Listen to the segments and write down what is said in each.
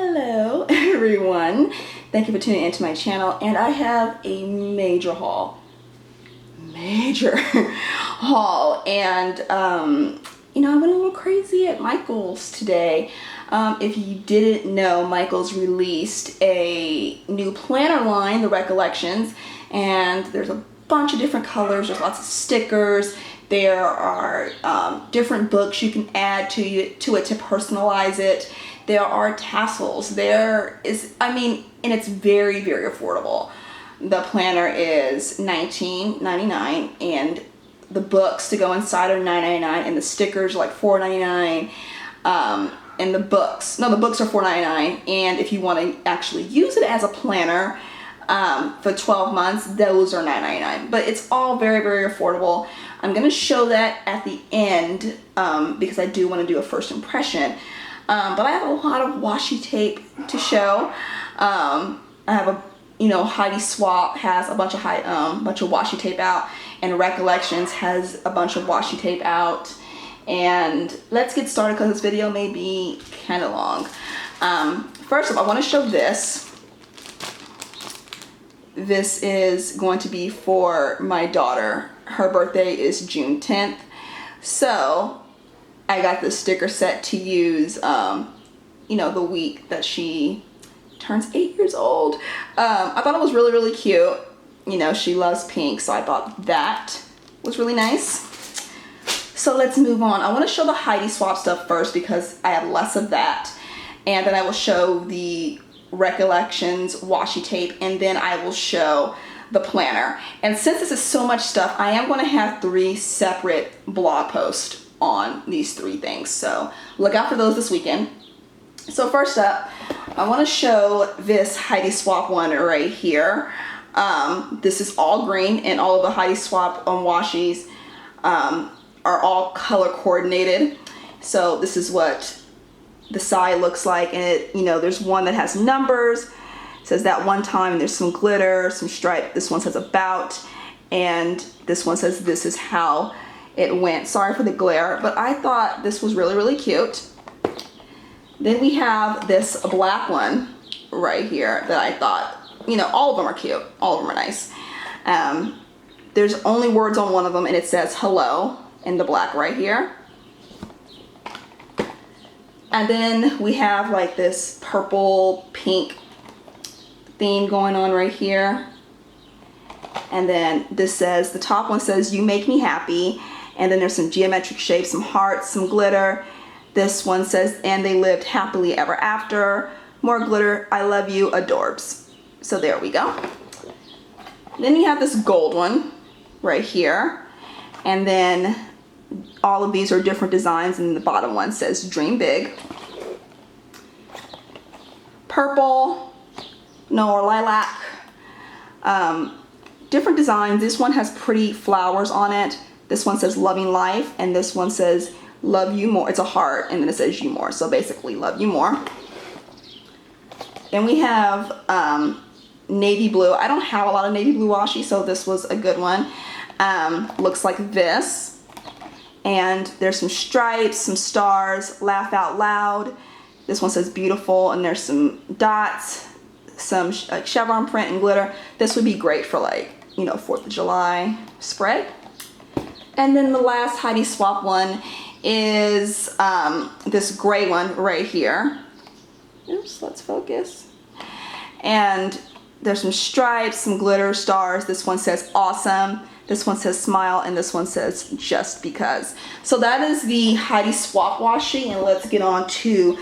Hello everyone, thank you for tuning into my channel, and I have a major haul, and you know, I went a little crazy at Micheals today. If you didn't know, Micheals released a new planner line, the Recollections, and there's a bunch of different colors. There's lots of stickers. There are different books you can add to it to personalize it. There are tassels. There is, and it's very, very affordable. The planner is $19.99, and the books to go inside are $9.99, and the stickers are like $4.99. And the books are $4.99. And if you want to actually use it as a planner for 12 months, those are $9.99. But it's all very, very affordable. I'm going to show that at the end because I do want to do a first impression. But I have a lot of washi tape to show. I have Heidi Swapp has a bunch of washi tape out, and Recollections has a bunch of washi tape out. And let's get started because this video may be kind of long. First of all, I want to show this. This is going to be for my daughter. Her birthday is June 10th. So I got this sticker set to use, the week that she turns 8 years old. I thought it was really, really cute. She loves pink, so I thought that was really nice. So let's move on. I want to show the Heidi Swapp stuff first because I have less of that. And then I will show the Recollections washi tape, and then I will show the planner. And since this is so much stuff, I am going to have 3 separate blog posts on these 3 things. So look out for those this weekend. So first up, I want to show this Heidi Swapp one right here. This is all green, and all of the Heidi Swapp washis are all color coordinated. So this is what the side looks like, and there's one that has numbers. It says that one time, and there's some glitter, some stripe. This one says about, and this one says this is how it went. Sorry for the glare, but I thought this was really, really cute. Then we have this black one right here that I thought, all of them are cute. All of them are nice. There's only words on one of them, and it says hello in the black right here. And then we have like this purple pink theme going on right here. And then this says, the top one says, you make me happy. And then there's some geometric shapes, some hearts, some glitter. This one says, and they lived happily ever after. More glitter, I love you, adorbs. So there we go. Then you have this gold one right here. And then all of these are different designs, and the bottom one says dream big. Purple, or lilac. Different designs. This one has pretty flowers on it. This one says loving life, and this one says love you more. It's a heart, and then it says you more. So basically love you more. Then we have navy blue. I don't have a lot of navy blue washi, so this was a good one. Looks like this. And there's some stripes, some stars, laugh out loud. This one says beautiful, and there's some dots, some chevron print and glitter. This would be great for 4th of July spread. And then the last Heidi Swapp one is this gray one right here. Oops, let's focus. And there's some stripes, some glitter, stars. This one says awesome. This one says smile, and this one says just because. So that is the Heidi Swapp washi, and let's get on to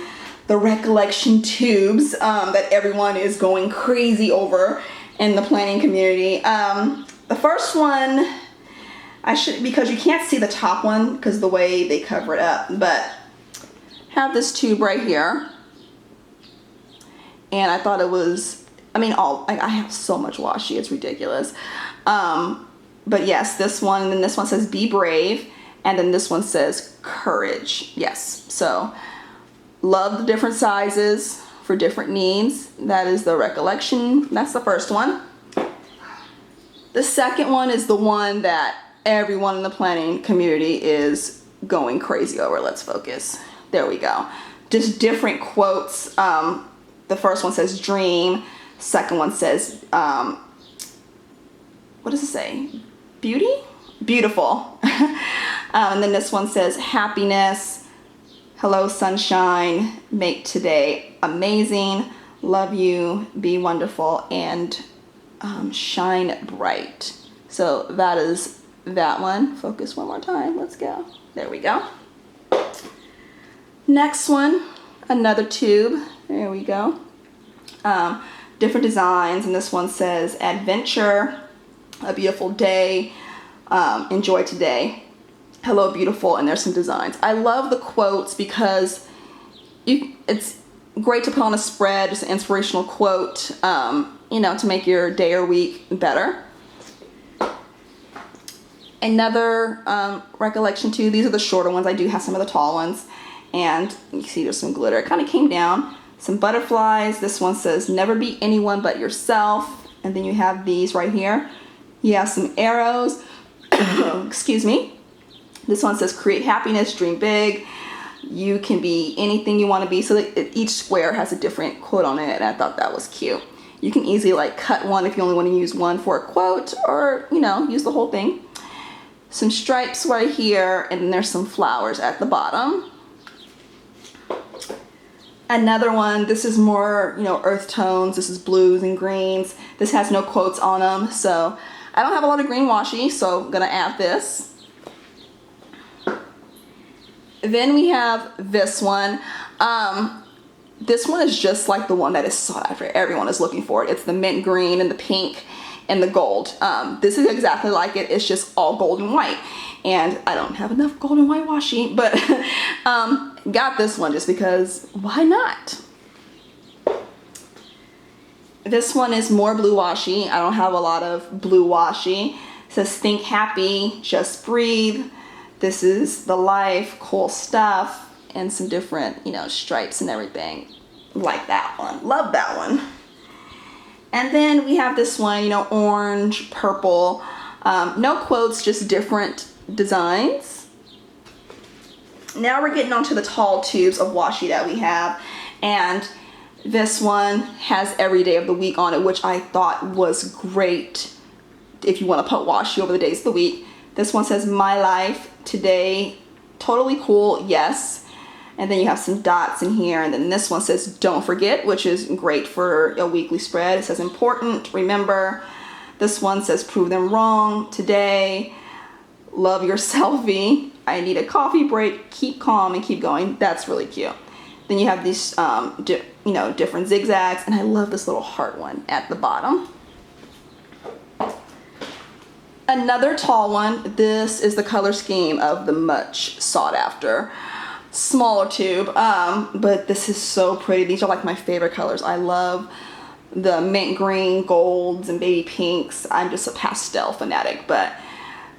the Recollection tubes that everyone is going crazy over in the planning community. The first one, because you can't see the top one because the way they cover it up, but have this tube right here. And I thought it was, I have so much washi, it's ridiculous. But yes, this one, and then this one says be brave, and then this one says courage. Yes, so love the different sizes for different needs. That is the Recollection. That's the first one. The second one is the one that everyone in the planning community is going crazy over. Let's focus. There we go. Just different quotes the first one says dream. Second one says, what does it say? Beauty? Beautiful. And then this one says happiness. Hello, sunshine. Make today amazing. Love you. Be wonderful. And shine bright. So that is that one. Focus one more time. Let's go. There we go. Next one, another tube. There we go. Different designs, and this one says adventure, a beautiful day, enjoy today, hello beautiful, and there's some designs. I love the quotes because it's great to put on a spread, just an inspirational quote, you know, to make your day or week better. Another recollection too, these are the shorter ones. I do have some of the tall ones, and you see there's some glitter. It kind of came down. Some butterflies. This one says never be anyone but yourself. And then you have these right here. You have some arrows. Excuse me. This one says create happiness, dream big. You can be anything you want to be. So each square has a different quote on it, and I thought that was cute. You can easily like cut one if you only want to use one for a quote, or you know, use the whole thing. Some stripes right here, and then there's some flowers at the bottom. Another one, this is more, you know, earth tones. This is blues and greens. This has no quotes on them, so I don't have a lot of green washi, so I'm gonna add this. Then we have this one. This one is just like the one that is sought after. Everyone is looking for it. It's the mint green and the pink and the gold. This is exactly like it. It's just all gold and white. And I don't have enough gold and white washi, but got this one just because why not? This one is more blue washi. I don't have a lot of blue washi. It says think happy, just breathe. This is the life, cool stuff, and some different, you know, stripes and everything. Like that one. Love that one. And then we have this one, you know, orange, purple. No quotes, just different designs. Now we're getting onto the tall tubes of washi that we have, and this one has every day of the week on it, which I thought was great if you want to put washi over the days of the week. This one says my life today, totally cool, yes. And then you have some dots in here, and then this one says don't forget, which is great for a weekly spread. It says important, remember. This one says prove them wrong today. Love your selfie. I need a coffee break. Keep calm and keep going. That's really cute. Then you have these, you know, different zigzags, and I love this little heart one at the bottom. Another tall one. This is the color scheme of the much sought after smaller tube, but this is so pretty. These are like my favorite colors. I love the mint green, golds, and baby pinks. I'm just a pastel fanatic, but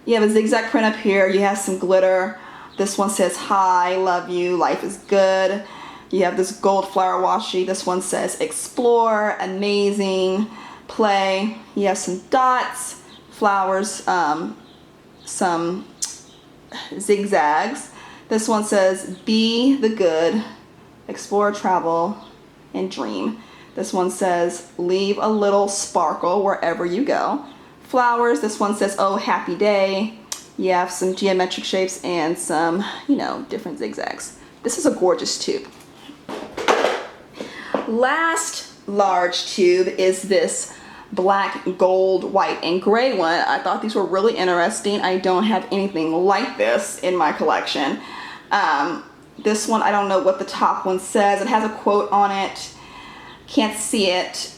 you have a zigzag print up here. You have some glitter. This one says hi, love you, life is good. You have this gold flower washi. This one says explore, amazing, play. You have some dots, flowers, some zigzags. This one says be the good, explore, travel, and dream. This one says leave a little sparkle wherever you go. Flowers. This one says oh happy day. You have some geometric shapes and some, you know, different zigzags. This is a gorgeous tube. Last large tube is this black, gold, white, and gray one. I thought these were really interesting. I don't have anything like this in my collection. This one, I don't know what the top one says. It has a quote on it. Can't see it.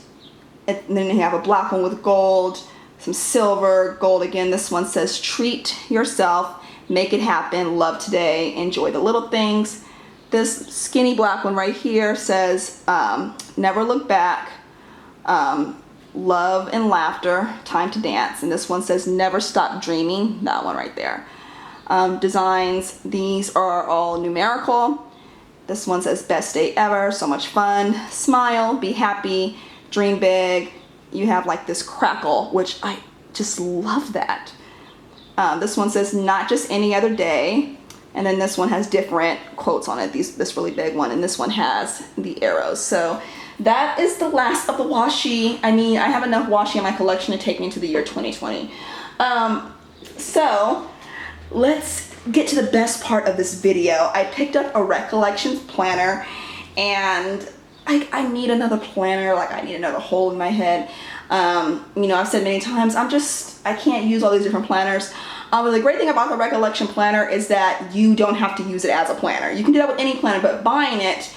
And then you have a black one with gold, some silver, gold again. This one says treat yourself, make it happen, love today, enjoy the little things. This skinny black one right here says never look back, love and laughter, time to dance. And this one says never stop dreaming, that one right there. Designs, these are all numerical. This one says best day ever, so much fun, smile, be happy, dream big. You have like this crackle, which I just love that. This one says not just any other day. And then this one has different quotes on it, this really big one, and this one has the arrows. So that is the last of the washi. I mean, I have enough washi in my collection to take me to the year 2020. So let's get to the best part of this video. I picked up a Recollections Planner, and I need another planner. Like, I need another hole in my head. You know, I've said many times, I can't use all these different planners. But the great thing about the Recollection Planner is that you don't have to use it as a planner. You can do that with any planner, but buying it,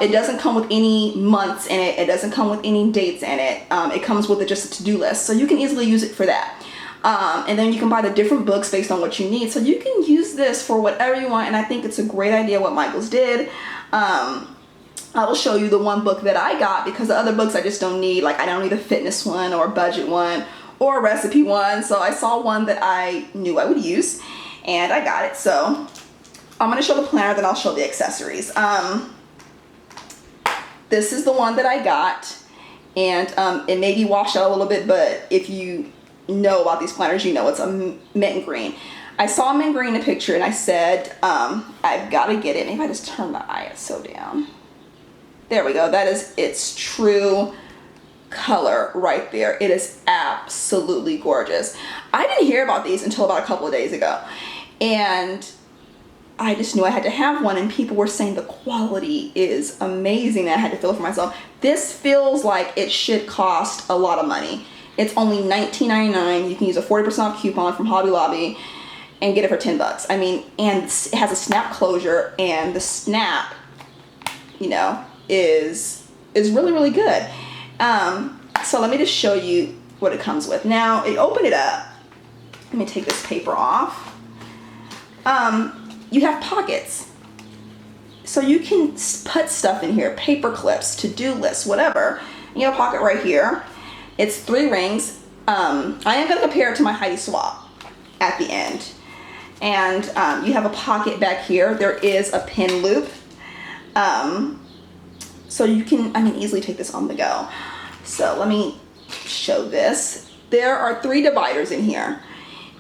it doesn't come with any months in it. It doesn't come with any dates in it. It comes with just a to-do list. So you can easily use it for that. And then you can buy the different books based on what you need. So you can use this for whatever you want. And I think it's a great idea what Micheals did. I will show you the one book that I got, because the other books I just don't need. Like, I don't need a fitness one or a budget one or a recipe one. So I saw one that I knew I would use, and I got it. So I'm going to show the planner, then I'll show the accessories. This is the one that I got, and it may be washed out a little bit, but if you know about these planners, you know it's a mint green. I saw mint green in a picture, and I said, I've got to get it. Maybe I just turn the ISO down. There we go. That is its true color right there. It is absolutely gorgeous. I didn't hear about these until about a couple of days ago, and I just knew I had to have one, and people were saying the quality is amazing. I had to feel it for myself. This feels like it should cost a lot of money. It's only $19.99. You can use a 40% off coupon from Hobby Lobby and get it for 10 bucks. I mean, and it has a snap closure, and the snap, you know, is really, really good. So let me just show you what it comes with. Now, you open it up. Let me take this paper off. You have pockets. So you can put stuff in here, paper clips, to-do lists, whatever. You have a pocket right here. It's 3 rings. I am going to compare it to my Heidi Swapp at the end. And you have a pocket back here. There is a pin loop. So you can, easily take this on the go. So let me show this. There are 3 dividers in here.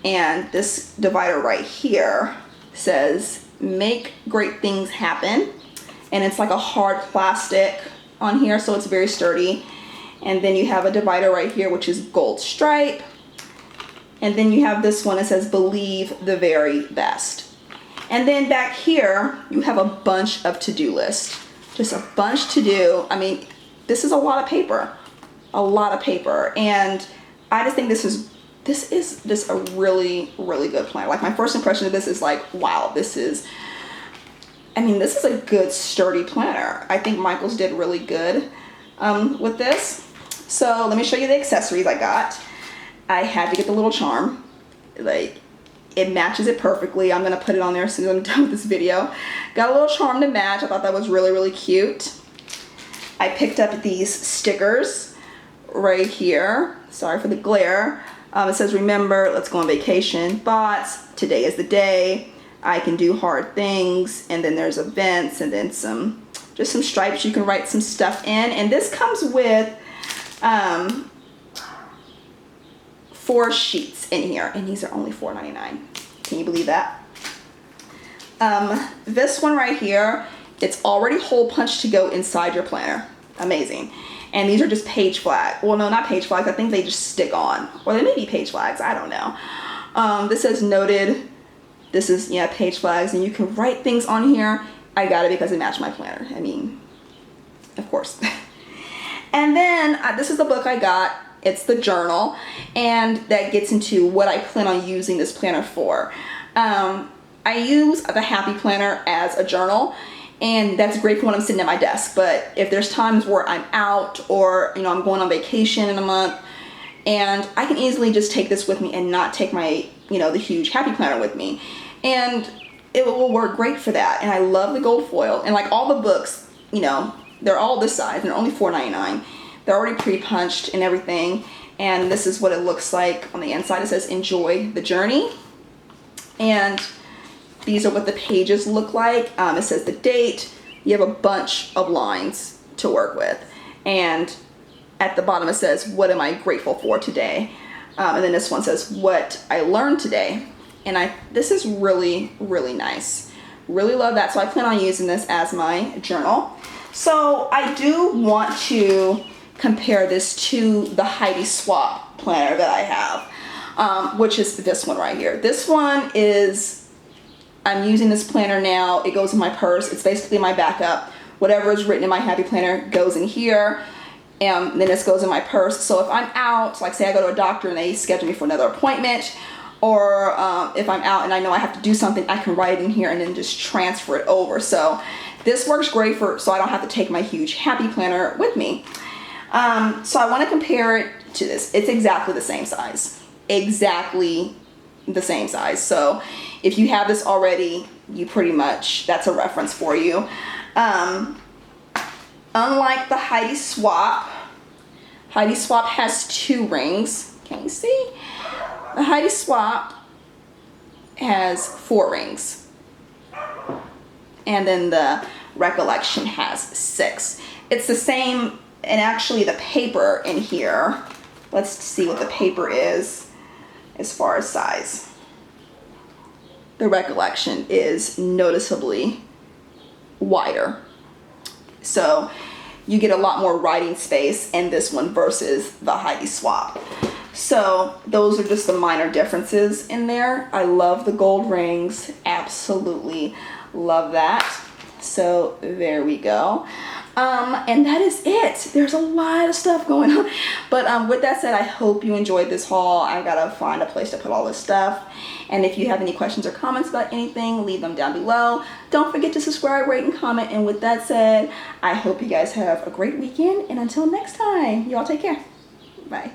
And this divider right here says, make great things happen. And it's like a hard plastic on here, so it's very sturdy. And then you have a divider right here, which is gold stripe. And then you have this one that says, believe the very best. And then back here, you have a bunch of to-do lists. Just a bunch to do. I mean, this is a lot of paper. A lot of paper. And I just think this is just a really, really good planner. Like, my first impression of this is like, wow, this is a good sturdy planner. I think Micheals did really good with this. So let me show you the accessories I got. I had to get the little charm. Like, it matches it perfectly. I'm gonna put it on there as soon as I'm done with this video. Got a little charm to match. I thought that was really, really cute. I picked up these stickers right here. Sorry for the glare. It says, remember, let's go on vacation. Bots, today is the day. I can do hard things. And then there's events, and then just some stripes you can write some stuff in. And this comes with 4 sheets in here, and these are only $4.99. Can you believe that? This one right here, it's already hole punched to go inside your planner. Amazing. And these are just page flags. Well, no, not page flags. I think they just stick on. Or they may be page flags. I don't know. This says noted. This is, yeah, page flags. And you can write things on here. I got it because it matched my planner. I mean, of course. And then this is the book I got. It's the journal. And that gets into what I plan on using this planner for. I use the Happy Planner as a journal. And that's great for when I'm sitting at my desk. But if there's times where I'm out, or, you know, I'm going on vacation in a month, and I can easily just take this with me and not take my, you know, the huge Happy Planner with me. And it will work great for that. And I love the gold foil. And like all the books, you know, they're all this size, and they're only $4.99. They're already pre-punched and everything. And this is what it looks like on the inside. It says, enjoy the journey. And these are what the pages look like. It says the date. You have a bunch of lines to work with. And at the bottom it says, what am I grateful for today? And then this one says, what I learned today. And this is really, really nice. Really love that. So I plan on using this as my journal. So I do want to compare this to the Heidi Swapp planner that I have, which is this one right here. This one is, I'm using this planner now. It goes in my purse. It's basically my backup. Whatever is written in my happy planner goes in here, and then this goes in my purse. So if I'm out, like say I go to a doctor and they schedule me for another appointment, or if I'm out and I know I have to do something, I can write it in here and then just transfer it over. So this works great so I don't have to take my huge happy planner with me. So I want to compare it to this. It's exactly the same size. Exactly the same size. So if you have this already, you pretty much, that's a reference for you. Unlike the Heidi Swapp has 2 rings. Can you see? The Heidi Swapp has 4 rings. And then the Recollection has 6. It's the same, and actually the paper in here, let's see what the paper is as far as size. The Recollection is noticeably wider. So you get a lot more writing space in this one versus the Heidi Swapp. So those are just the minor differences in there. I love the gold rings, absolutely love that. So there we go. And that is it. There's a lot of stuff going on. But with that said, I hope you enjoyed this haul. I gotta find a place to put all this stuff. And if you have any questions or comments about anything, leave them down below. Don't forget to subscribe, rate, and comment. And with that said, I hope you guys have a great weekend. And until next time, y'all take care. Bye.